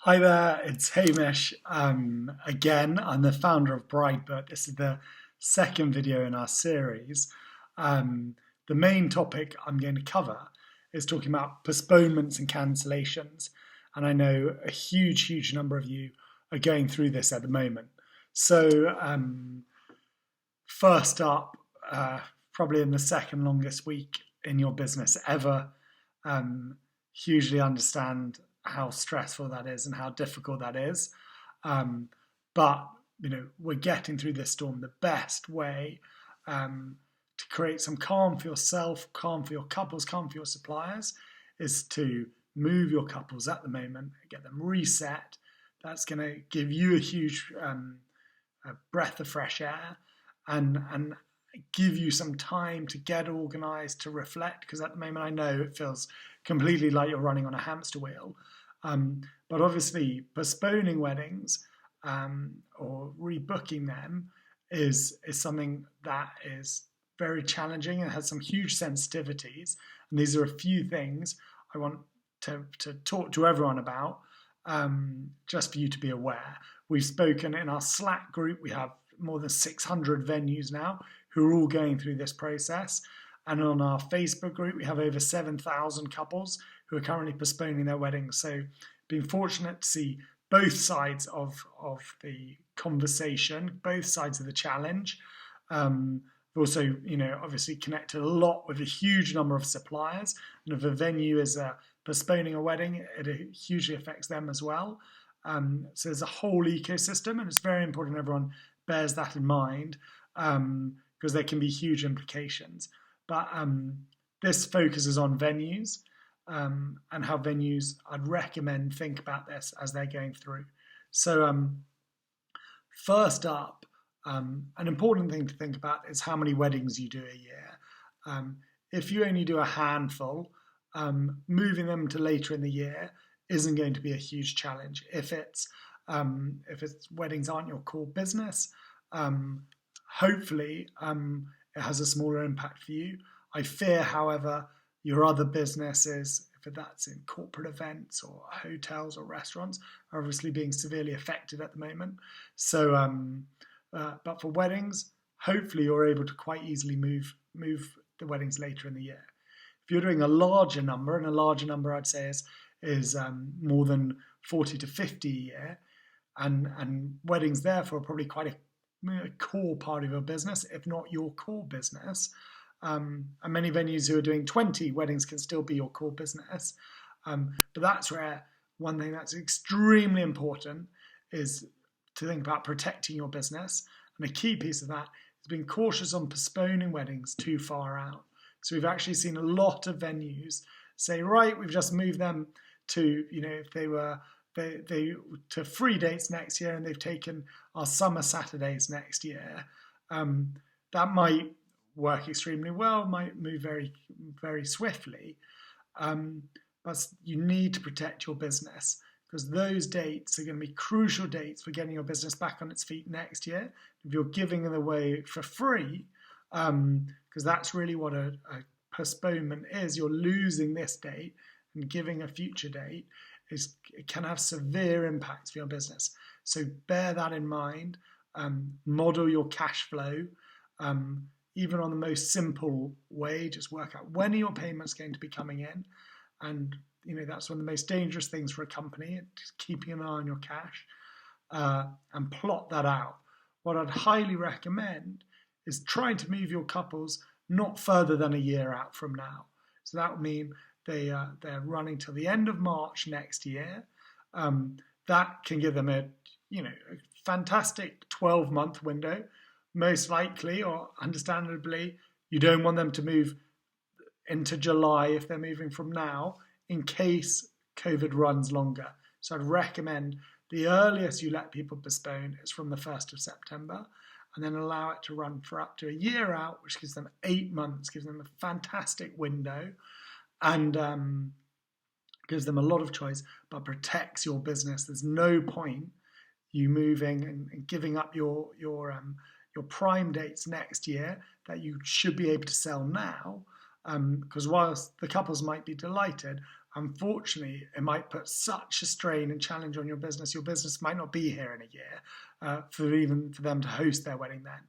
Hi there, it's Hamish. Again, I'm the founder of Bridebook. This is the second video in our series. The main topic I'm going to cover is talking about postponements and cancellations. And I know a huge number of you are going through this at the moment. So, first up, probably in the second longest week in your business ever, hugely understand how stressful that is and how difficult that is. But we're getting through this storm. The best way to create some calm for yourself, calm for your couples, calm for your suppliers, is to move your couples at the moment, get them reset. That's going to give you a huge a breath of fresh air and give you some time to get organized, to reflect, because at the moment I know it feels completely like you're running on a hamster wheel. But obviously postponing weddings or rebooking them is something that is very challenging and has some huge sensitivities. And these are a few things I want to talk to everyone about, just for you to be aware. We've spoken in our Slack group. We have more than 600 venues now who are all going through this process. And on our Facebook group, we have over 7,000 couples who are currently postponing their weddings. So being fortunate to see both sides of the conversation, both sides of the challenge. Also, obviously connected a lot with a huge number of suppliers. And if a venue is postponing a wedding, it hugely affects them as well. So there's a whole ecosystem, and it's very important everyone bears that in mind, because there can be huge implications. But this focuses on venues and how venues, I'd recommend, think about this as they're going through. So first up, an important thing to think about is how many weddings you do a year. If you only do a handful, moving them to later in the year isn't going to be a huge challenge. If it's weddings aren't your core business, hopefully it has a smaller impact for you. I fear, however, your other businesses, if that's in corporate events or hotels or restaurants, are obviously being severely affected at the moment. So, but for weddings, hopefully you're able to quite easily move the weddings later in the year. If you're doing a larger number, and a larger number I'd say is more than 40 to 50 a year, and weddings therefore are probably quite a core part of your business, if not your core business. And many venues who are doing 20 weddings can still be your core business. But that's where one thing that's extremely important is to think about protecting your business. And a key piece of that is being cautious on postponing weddings too far out. So we've actually seen a lot of venues say, right, we've just moved them to, if they were to free dates next year, and they've taken our summer Saturdays next year. That might work extremely well, might move very, very swiftly. But you need to protect your business, because those dates are going to be crucial dates for getting your business back on its feet next year. If you're giving them away for free, because that's really what a postponement is, you're losing this date and giving a future date. It can have severe impacts for your business. So bear that in mind. Model your cash flow. Even on the most simple way, just work out when are your payments going to be coming in. And that's one of the most dangerous things for a company, just keeping an eye on your cash, and plot that out. What I'd highly recommend is trying to move your couples not further than a year out from now. So that would mean they're running till the end of March next year. That can give them a fantastic 12-month window. Most likely, or understandably, you don't want them to move into July if they're moving from now, in case COVID runs longer. So I'd recommend the earliest you let people postpone is from the 1st of September, and then allow it to run for up to a year out, which gives them 8 months, gives them a fantastic window, and gives them a lot of choice, but protects your business. There's no point you moving and giving up your prime dates next year that you should be able to sell now, because whilst the couples might be delighted, unfortunately, it might put such a strain and challenge on your business. Your business might not be here in a year for them to host their wedding then.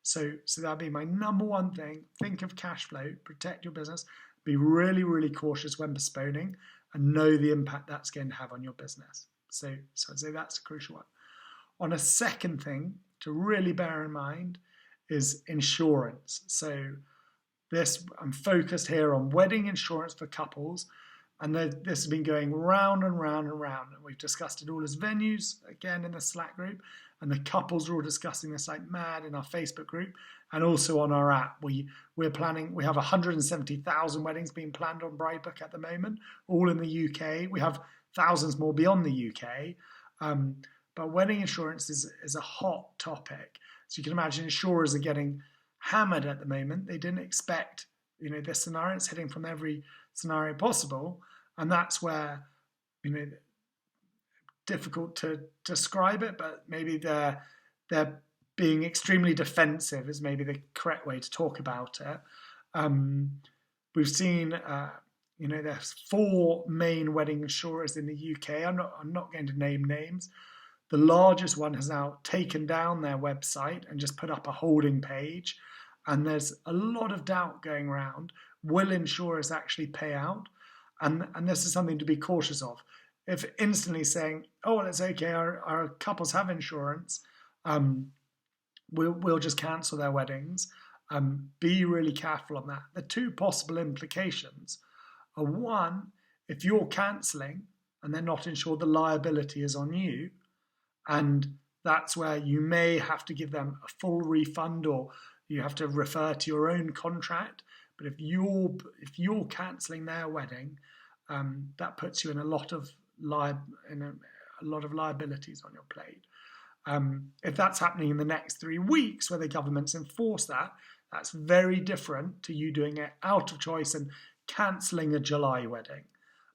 So that'd be my number one thing. Think of cash flow, protect your business, be really, really cautious when postponing, and know the impact that's going to have on your business. So I'd say that's a crucial one. On a second thing to really bear in mind is insurance. So I'm focused here on wedding insurance for couples, and this has been going round and round and round. And we've discussed it all as venues, again, in the Slack group, and the couples are all discussing this like mad in our Facebook group and also on our app. We have 170,000 weddings being planned on Bridebook at the moment, all in the UK. We have thousands more beyond the UK. But wedding insurance is a hot topic. So you can imagine insurers are getting hammered at the moment. They didn't expect, this scenario. It's hitting from every scenario possible, and that's where, difficult to describe it, but maybe they're being extremely defensive is maybe the correct way to talk about it. We've seen, there's 4 main wedding insurers in the UK. I'm not going to name names. The largest one has now taken down their website and just put up a holding page. And there's a lot of doubt going around. Will insurers actually pay out? And this is something to be cautious of. If instantly saying, oh, well, it's okay, our couples have insurance, we'll just cancel their weddings. Be really careful on that. The 2 possible implications are, one, if you're cancelling and they're not insured, the liability is on you. And that's where you may have to give them a full refund, or you have to refer to your own contract. But if you're cancelling their wedding, that puts you in a lot of liabilities on your plate. If that's happening in the next 3 weeks, where the government's enforced that, that's very different to you doing it out of choice and cancelling a July wedding.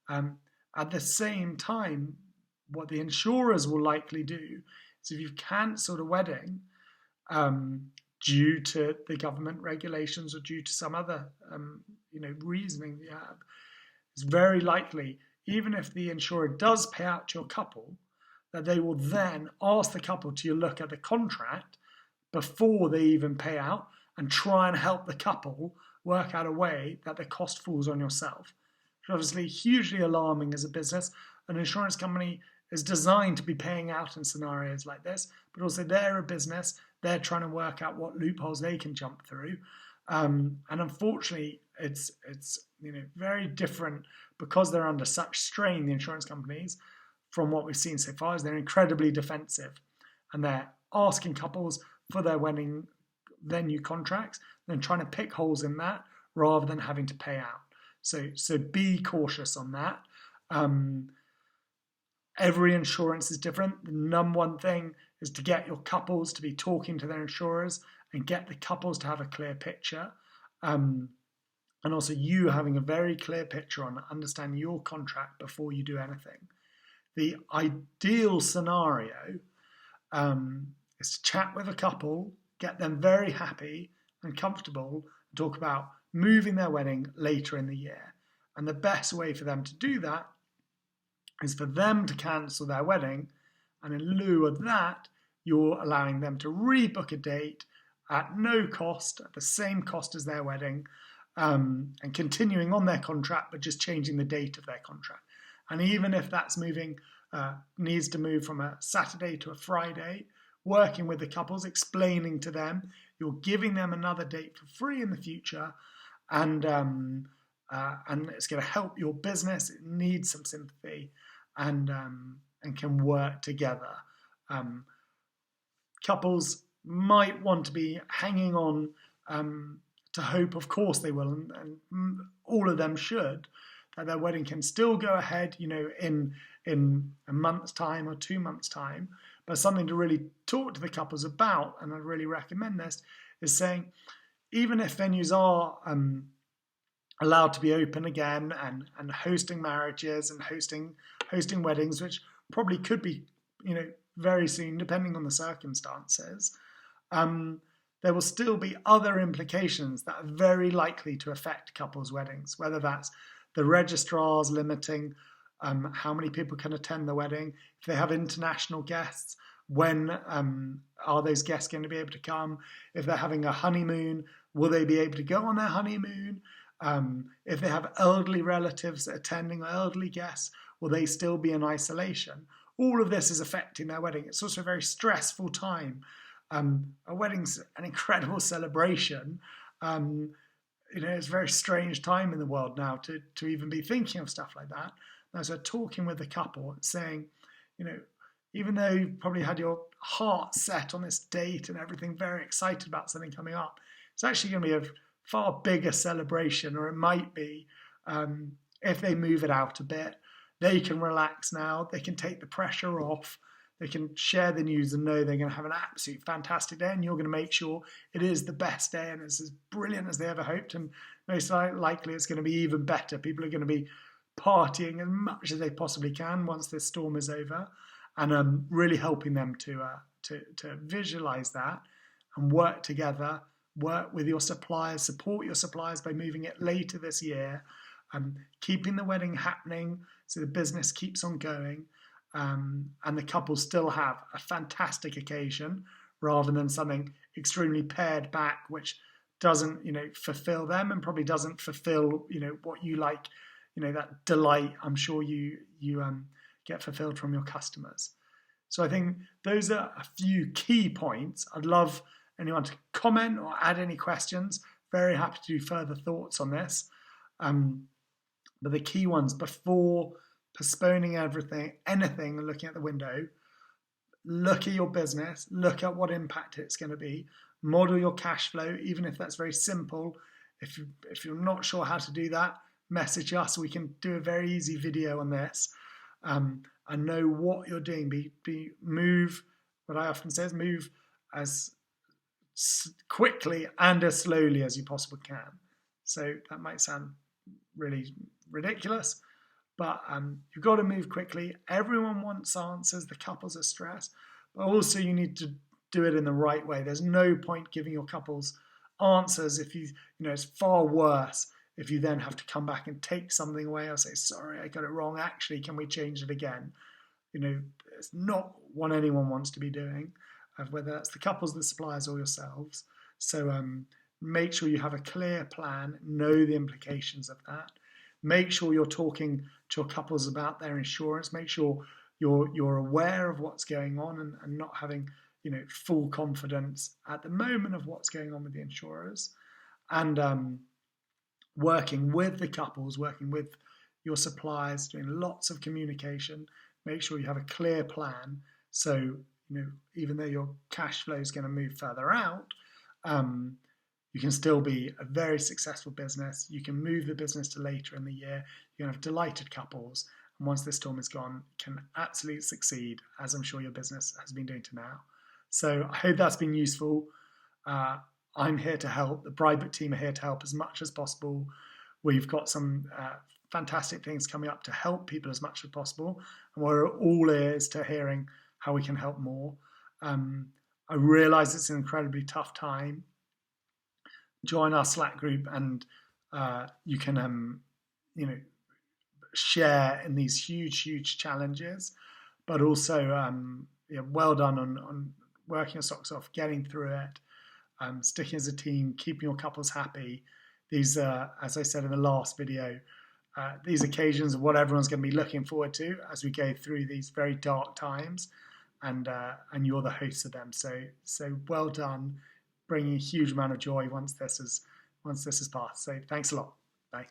At the same time, what the insurers will likely do is, if you've cancelled a wedding due to the government regulations or due to some other reasoning you have, it's very likely, even if the insurer does pay out to your couple, that they will then ask the couple to look at the contract before they even pay out and try and help the couple work out a way that the cost falls on yourself. Which is obviously hugely alarming as a business. An insurance company is designed to be paying out in scenarios like this, but also they're a business. They're trying to work out what loopholes they can jump through. And unfortunately, it's very different because they're under such strain, the insurance companies, from what we've seen so far. Is they're incredibly defensive, and they're asking couples for their wedding venue contracts, then trying to pick holes in that rather than having to pay out. So be cautious on that. Every insurance is different. The number one thing is to get your couples to be talking to their insurers and get the couples to have a clear picture. And also you having a very clear picture on understanding your contract before you do anything. The ideal scenario is to chat with a couple, get them very happy and comfortable, and talk about moving their wedding later in the year. And the best way for them to do that is for them to cancel their wedding, and in lieu of that, you're allowing them to rebook a date at no cost, at the same cost as their wedding, and continuing on their contract, but just changing the date of their contract. And even if that's needs to move from a Saturday to a Friday, working with the couples, explaining to them, you're giving them another date for free in the future, and it's going to help your business. It needs some sympathy, and can work together. Couples might want to be hanging on to hope, of course they will, and all of them should, that their wedding can still go ahead, in a month's time or 2 months' time. But something to really talk to the couples about, and I really recommend this, is saying, even if venues are allowed to be open again and hosting marriages and hosting weddings, which probably could be, very soon, depending on the circumstances, there will still be other implications that are very likely to affect couples' weddings, whether that's the registrars limiting how many people can attend the wedding. If they have international guests, when are those guests going to be able to come? If they're having a honeymoon, will they be able to go on their honeymoon? If they have elderly relatives attending or elderly guests, will they still be in isolation? All of this is affecting their wedding. It's also a very stressful time. A wedding's an incredible celebration. It's a very strange time in the world now to even be thinking of stuff like that. And so talking with the couple, saying, even though you've probably had your heart set on this date and everything, very excited about something coming up, it's actually going to be a far bigger celebration, or it might be, if they move it out a bit. They can relax now, they can take the pressure off, they can share the news and know they're going to have an absolute fantastic day, and you're going to make sure it is the best day and it's as brilliant as they ever hoped, and most likely it's going to be even better. People are going to be partying as much as they possibly can once this storm is over, and really helping them to visualize that and work together, work with your suppliers, support your suppliers by moving it later this year, keeping the wedding happening so the business keeps on going, and the couple still have a fantastic occasion rather than something extremely pared back which doesn't fulfill them and probably doesn't fulfill what you like, that delight I'm sure you get fulfilled from your customers. So I think those are a few key points. I'd love anyone to comment or add any questions. Very happy to do further thoughts on this. But the key ones, before postponing anything and looking at the window, look at your business, look at what impact it's going to be, model your cash flow, even if that's very simple. If you're not sure how to do that, message us. We can do a very easy video on this, and know what you're doing. Move. What I often say is move as quickly and as slowly as you possibly can. So that might sound really ridiculous, but you've got to move quickly. Everyone wants answers. The couples are stressed, but also you need to do it in the right way. There's no point giving your couples answers if it's far worse if you then have to come back and take something away or say, sorry, I got it wrong. Actually, can we change it again? It's not what anyone wants to be doing, whether that's the couples, the suppliers, or yourselves. So make sure you have a clear plan, know the implications of that. Make sure you're talking to your couples about their insurance. Make sure you're aware of what's going on and not having full confidence at the moment of what's going on with the insurers. And working with the couples, working with your suppliers, doing lots of communication. Make sure you have a clear plan. So, even though your cash flow is going to move further out, you can still be a very successful business. You can move the business to later in the year. You're going to have delighted couples. And once this storm is gone, can absolutely succeed, as I'm sure your business has been doing to now. So I hope that's been useful. I'm here to help. The Bridebook team are here to help as much as possible. We've got some fantastic things coming up to help people as much as possible. And we're all ears to hearing how we can help more. I realise it's an incredibly tough time. Join our Slack group and you can, share in these huge challenges. But also, well done on working your socks off, getting through it. Sticking as a team, keeping your couples happy. These are, as I said in the last video, these occasions are what everyone's going to be looking forward to as we go through these very dark times, and you're the hosts of them. So well done, bringing a huge amount of joy once this is passed. So thanks a lot. Bye.